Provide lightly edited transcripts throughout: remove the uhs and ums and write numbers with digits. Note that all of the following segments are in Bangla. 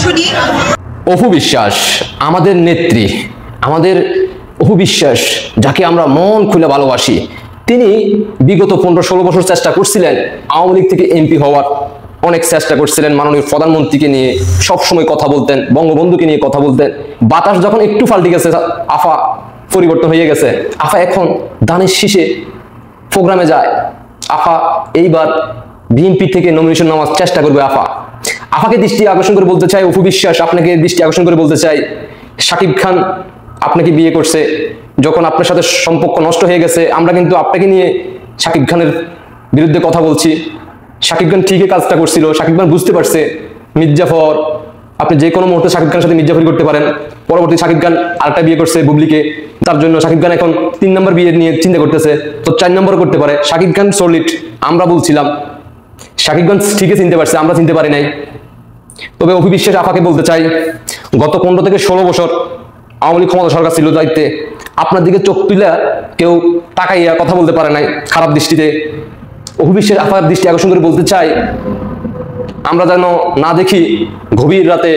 শুনি। অপু বিশ্বাস আমাদের নেত্রী, আমাদের অপু বিশ্বাস, যাকে আমরা মন খুলে ভালোবাসি। তিনি বিগত 15-16 বছর চেষ্টা করছিলেন আওয়ামী লীগ থেকে এমপি হওয়ার, অনেক চেষ্টা করছিলেন। মাননীয় প্রধানমন্ত্রীকে নিয়ে সবসময় কথা বলতেন, বঙ্গবন্ধুকে নিয়ে কথা বলতেন। বাতাস যখন একটু পাল্টে গেছে, আফা পরিবর্তন হয়ে গেছে। আফা এখন দানের শীষে প্রোগ্রামে যায়। আফা এইবার বিএনপি থেকে নমিনেশন নেওয়ার চেষ্টা করবে। আফাকে দৃষ্টি আকর্ষণ করে বলতে চাই, অপু বিশ্বাস আপনাকে দৃষ্টি আকর্ষণ করে বলতে চাই, শাকিব খান আপনাকে বিয়ে করছে, যখন আপনার সাথে সম্পর্ক নষ্ট হয়ে গেছে, আমরা কিন্তু আপনাকে নিয়ে শাকিব খানের বিরুদ্ধে কথা বলছি। শাকিব খান ঠিকই কাজটা করছিল, শাকিব খান বুঝতে পারছে মির্জাফর, আপনি যে কোনো মুহূর্তে শাকিব খানের সাথে মির্জাফরি করতে পারেন। পরবর্তী শাকিব খান আরেকটা বিয়ে করছে বুবলিকে, তার জন্য শাকিব খান এখন 3 নম্বর বিয়ে নিয়ে চিন্তা করতেছে, তো 4 নম্বর করতে পারে। শাকিব খান সলিড, আমরা বলছিলাম শাকিব খান ঠিকই চিনতে পারছে, আমরা চিনতে পারি নাই। তবে অপু বিশ্বাস আফাকে বলতে চাই, গত 15 থেকে 16 বছর আওয়ামী লীগ ক্ষমতা সরকার ছিল দায়িত্বে, আপনার দিকে চোখ তুলে কেউ তাকাইয়া কথা বলতে পারে নাই খারাপ দৃষ্টিতে। অপু বিশ্বাস আফার দৃষ্টি আকর্ষণ করে বলতে চাই, আমরা যেন না দেখি গভীর রাতে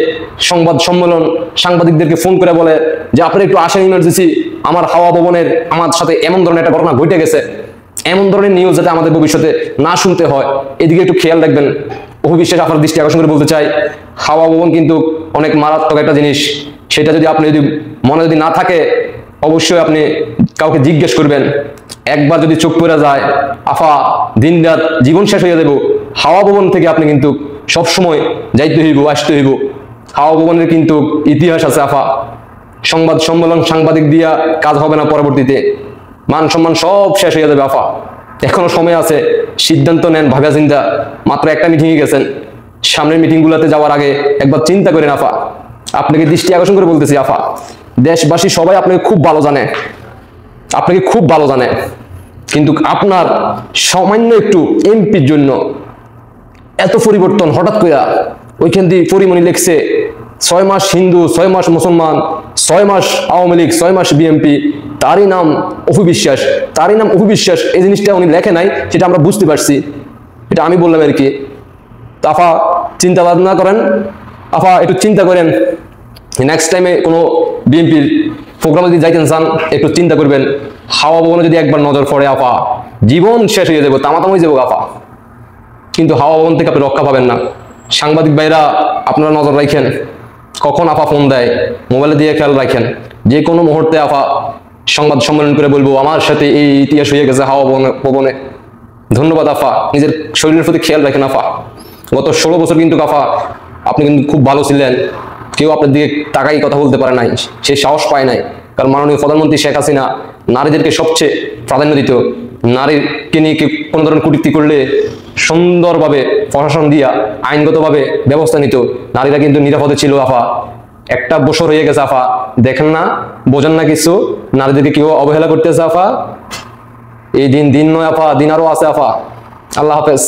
সংবাদ সম্মেলন সাংবাদিকদেরকে ফোন করে বলে যে আপনারা একটু আসেন ইমার্জেন্সি, আমার হাওয়া ভবনের আমার সাথে এমন ধরনের একটা ঘটনা ঘটে গেছে। এমন ধরনের নিউজ যাতে আমাদের ভবিষ্যতে না শুনতে হয়, এদিকে একটু খেয়াল রাখবেন। অপু বিশ্বাস আপনার দৃষ্টি আকর্ষণ করে বলতে চাই, হাওয়া ভবন কিন্তু অনেক মারাত্মক একটা জিনিস। সেটা যদি আপনি মনে না থাকে, অবশ্যই আপনি কাউকে জিজ্ঞেস করবেন। একবার যদি চোখ পড়ে যায়, আফা দিন রাত জীবন শেষ হয়ে যাবো। হাওয়া ভবন থেকে আপনি কিন্তু সবসময় যাইতে হইব, আসতে হইব। হাওয়া ভবনের কিন্তু ইতিহাস আছে আফা। সংবাদ সম্মেলন সাংবাদিক দিয়া কাজ হবে না, পরবর্তীতে মান সম্মান সব শেষ হয়ে যাবে আফা। এখনো সময় আছে, সিদ্ধান্ত নেন ভাবা চিন্তা। মাত্র একটা মিটিংয়ে গেছেন, সামনের মিটিংগুলোতে যাওয়ার আগে একবার চিন্তা করেন আফা। আপনাকে দৃষ্টি আকর্ষণ করে বলতেছি আফা, দেশবাসী সবাই আপনাকে খুব ভালো জানে, আপনাকে খুব ভালো জানে, কিন্তু আপনার সামান্য একটু এমপির জন্য এত পরিবর্তন হঠাৎ করে। ওইখান দিয়ে পরিমণি লিখছে 6 মাস হিন্দু, 6 মাস মুসলমান, 6 মাস আওয়ামী লীগ, 6 মাস বিএনপি, তারই নাম অপু বিশ্বাস, তারই নাম অপু বিশ্বাস। এই জিনিসটা উনি লেখে নাই, সেটা আমরা বুঝতে পারছি, এটা আমি বললাম আর কি। আফা চিন্তা ভাবনা করেন, আফা একটু চিন্তা করেন, নেক্সট টাইমে কোনো বিএনপির প্রোগ্রামে যদি যাইতেন চান, একটু চিন্তা করবেন। হাওয়া ভবনে যদি একবার নজর পড়ে আফা, জীবন শেষ হয়ে যাবো, তামাতাম হয়ে যাবো আফা। কিন্তু হাওয়া ভবন থেকে আপনি রক্ষা পাবেন না। সাংবাদিক ভাইরা আপনারা নজর রাখেন, কখন আফা ফোন দেয় মোবাইলে দিয়ে খেয়াল রাখেন। যে কোনো মুহূর্তে আফা সংবাদ সম্মেলন করে বলবো আমার সাথে এই ইতিহাস হয়ে গেছে হাওয়া ভবনে। ধন্যবাদ আফা, নিজের শরীরের প্রতি খেয়াল রাখেন আফা। গত 16 বছর কিন্তু আফা আপনি কিন্তু খুব ভালো ছিলেন, কেউ আপনার দিকে তাকাই কথা বলতে পারে নাই, সে সাহস পায় নাই। কারণ মাননীয় প্রধানমন্ত্রী শেখ হাসিনা নারীদেরকে সবচেয়ে প্রাধান্য দিত। নারীকে নিয়ে কোনো ধরনের কূটনীতি করলে সুন্দরভাবে প্রশাসন দিয়া আইনগতভাবে ব্যবস্থা নিত। নারীরা কিন্তু নিরাপদে ছিল আফা। একটা বছর হয়ে গেছে আফা, দেখেন না, বোঝেন না কিছু, নারীদেরকে কেউ অবহেলা করতেছে আফা। এই দিন নয় আফা, দিন আরো আছে আফা। আল্লাহ হাফেজ।